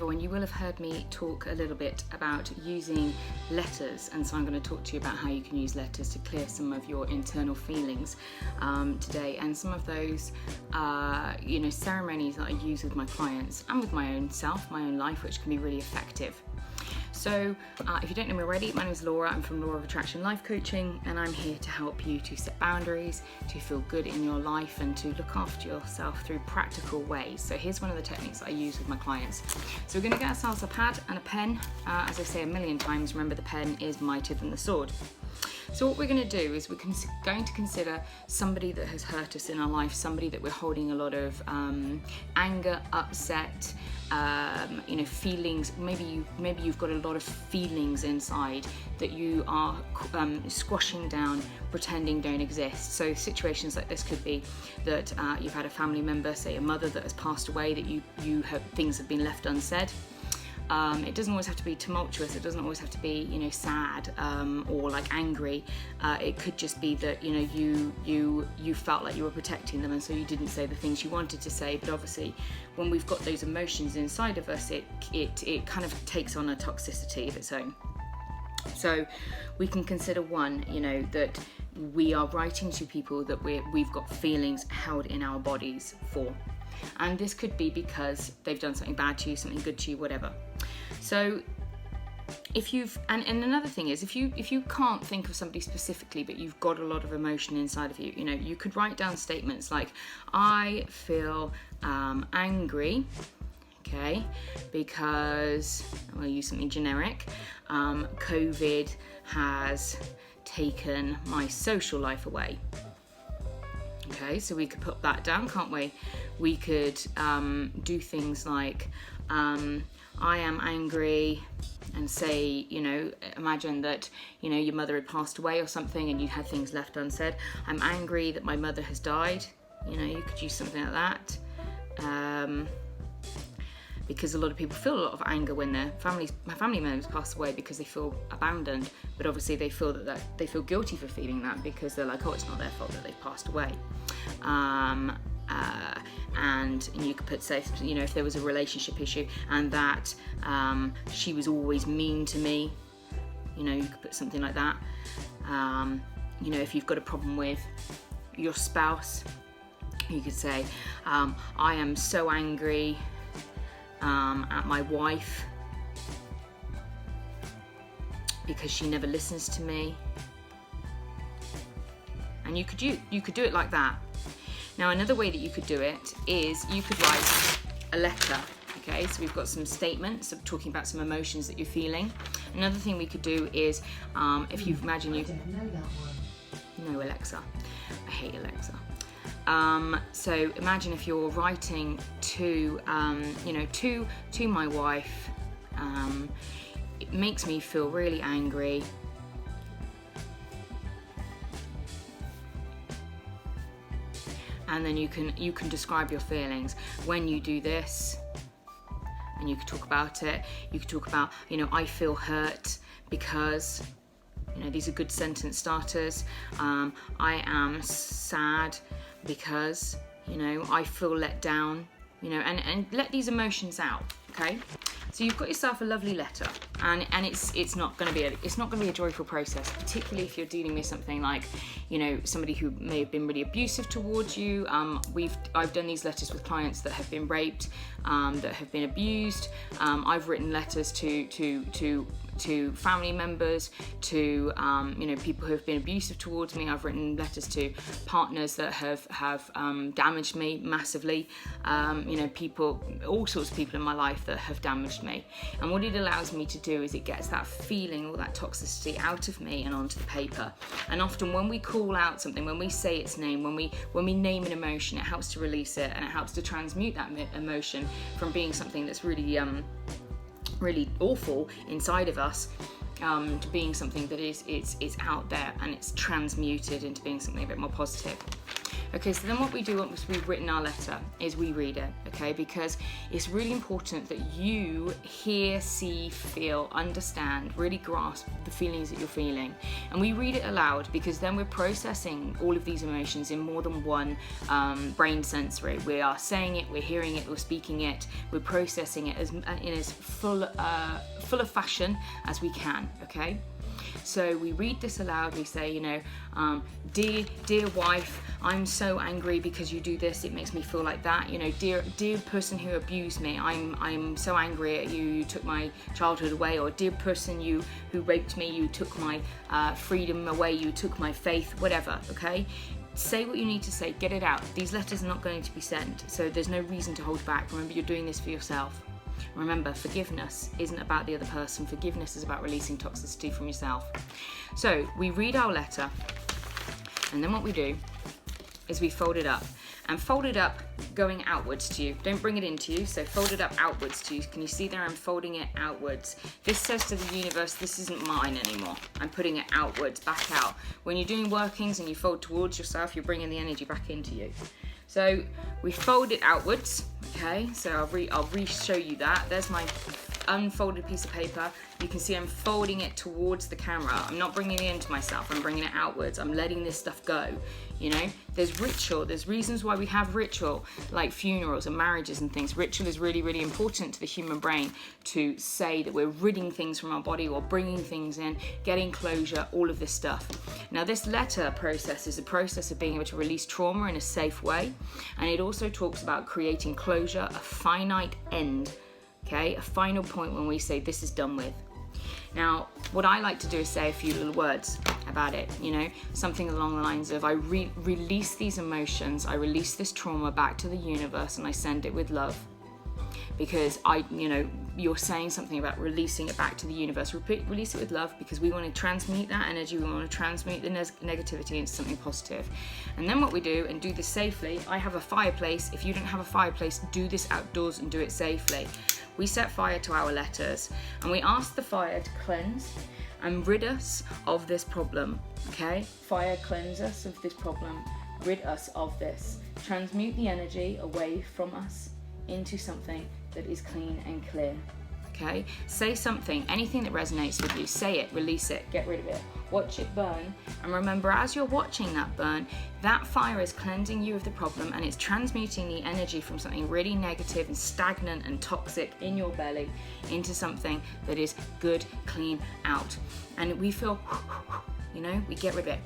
everyone, you will have heard me talk a little bit about using letters, and so I'm going to talk to you about how you can use letters to clear some of your internal feelings today, and some of those ceremonies that I use with my clients and with my own self, my own life, which can be really effective. So if you don't know me already, my name is Laura. I'm from Law of Attraction Life Coaching, and I'm here to help you to set boundaries, to feel good in your life, and to look after yourself through practical ways. So here's one of the techniques that I use with my clients. So we're going to get ourselves a pad and a pen. As I say a million times, remember the pen is mightier than the sword. So what we're going to do is we're going to consider somebody that has hurt us in our life, somebody that we're holding a lot of anger, upset, feelings. Maybe you've got a lot of feelings inside that you are squashing down, pretending don't exist. So situations like this could be that you've had a family member, say a mother, that has passed away, that things have been left unsaid. It doesn't always have to be tumultuous. It doesn't always have to be, sad or like angry. It could just be that you felt like you were protecting them, and so you didn't say the things you wanted to say. But obviously, when we've got those emotions inside of us, it kind of takes on a toxicity of its own. So we can consider one, that we are writing to people that we've got feelings held in our bodies for. And this could be because they've done something bad to you, something good to you, whatever. So if you've, and another thing is, if you can't think of somebody specifically, but you've got a lot of emotion inside of you, you could write down statements like, I feel angry, okay, because, I'll use something generic, COVID has taken my social life away. Okay, so we could put that down, can't we? We could do things like, I am angry, and say, imagine that, your mother had passed away or something and you had things left unsaid. I'm angry that my mother has died. You could use something like that. Because a lot of people feel a lot of anger when their family members pass away because they feel abandoned, but obviously they feel that they feel guilty for feeling that because they're like, oh, it's not their fault that they've passed away. And you could put, say, if there was a relationship issue and that she was always mean to me, you could put something like that. If you've got a problem with your spouse, you could say, I am so angry at my wife because she never listens to me. And you could do it like that. Now, another way that you could do it is you could write a letter. Okay, so we've got some statements of talking about some emotions that you're feeling. Another thing we could do is, if you imagine you... I didn't know that one. No, Alexa. I hate Alexa. So imagine if you're writing to my wife, it makes me feel really angry. And then you can describe your feelings when you do this, and you could talk about it. You could talk about, I feel hurt because, these are good sentence starters. I am sad because, I feel let down, and let these emotions out, okay? So you've got yourself a lovely letter, and it's not going to be a joyful process, particularly if you're dealing with something like, somebody who may have been really abusive towards you. I've done these letters with clients that have been raped, that have been abused. I've written letters to family members, to people who have been abusive towards me. I've written letters to partners that have damaged me massively. People, all sorts of people in my life that have damaged me. And what it allows me to do is it gets that feeling, all that toxicity out of me and onto the paper. And often when we call out something, when we say its name, when we name an emotion, it helps to release it, and it helps to transmute that emotion from being something that's really really awful inside of us, to being something that is out there, and it's transmuted into being something a bit more positive. Okay, so then what we do once we've written our letter is we read it, okay? Because it's really important that you hear, see, feel, understand, really grasp the feelings that you're feeling. And we read it aloud because then we're processing all of these emotions in more than one brain sensory. We are saying it, we're hearing it, we're speaking it, we're processing it in as full of fashion as we can, okay? So we read this aloud, we say, dear wife, I'm so angry because you do this, it makes me feel like that. Dear person who abused me, I'm so angry at you, you took my childhood away. Or dear person who raped me, you took my freedom away, you took my faith, whatever, okay? Say what you need to say, get it out. These letters are not going to be sent, so there's no reason to hold back. Remember, you're doing this for yourself. Remember, forgiveness isn't about the other person. Forgiveness is about releasing toxicity from yourself. So we read our letter, and then what we do is we fold it up. And fold it up going outwards to you. Don't bring it into you, so fold it up outwards to you. Can you see there? I'm folding it outwards. This says to the universe, this isn't mine anymore. I'm putting it outwards, back out. When you're doing workings and you fold towards yourself, you're bringing the energy back into you. So we fold it outwards, okay? So I'll re-show you that. There's my unfolded piece of paper. You can see I'm folding it towards the camera. I'm not bringing it into myself, I'm bringing it outwards. I'm letting this stuff go, There's ritual, there's reasons why we have ritual, like funerals and marriages and things. Ritual is really, really important to the human brain to say that we're ridding things from our body or bringing things in, getting closure, all of this stuff. Now, this letter process is a process of being able to release trauma in a safe way. And it also talks about creating closure, a finite end, okay? A final point when we say this is done with. Now, what I like to do is say a few little words about it, something along the lines of I release these emotions, I release this trauma back to the universe, and I send it with love. Because you're saying something about releasing it back to the universe. Release it with love because we want to transmute that energy, we want to transmute the negativity into something positive. And then what we do, and do this safely, I have a fireplace. If you don't have a fireplace, do this outdoors and do it safely. We set fire to our letters and we ask the fire to cleanse and rid us of this problem, okay? Fire, cleanse us of this problem, rid us of this. Transmute the energy away from us into something that is clean and clear, okay? Say something, anything that resonates with you, say it, release it, get rid of it, watch it burn, and remember, as you're watching that burn, that fire is cleansing you of the problem and it's transmuting the energy from something really negative and stagnant and toxic in your belly into something that is good, clean out. And we feel, we get rid of it,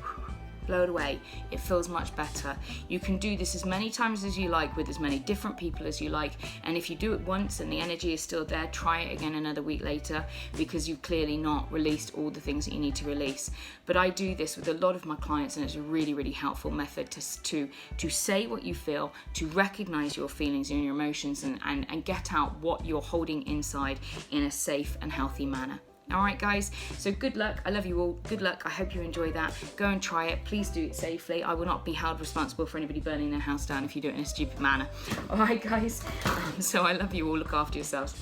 blow it away. It feels much better. You can do this as many times as you like with as many different people as you like. And if you do it once and the energy is still there, try it again another week later because you've clearly not released all the things that you need to release. But I do this with a lot of my clients and it's a really, really helpful method to say what you feel, to recognize your feelings and your emotions and get out what you're holding inside in a safe and healthy manner. All right, guys, so good luck. I love you all. Good luck. I hope you enjoy that. Go and try it. Please do it safely. I will not be held responsible for anybody burning their house down if you do it in a stupid manner. All right, guys. So I love you all. Look after yourselves.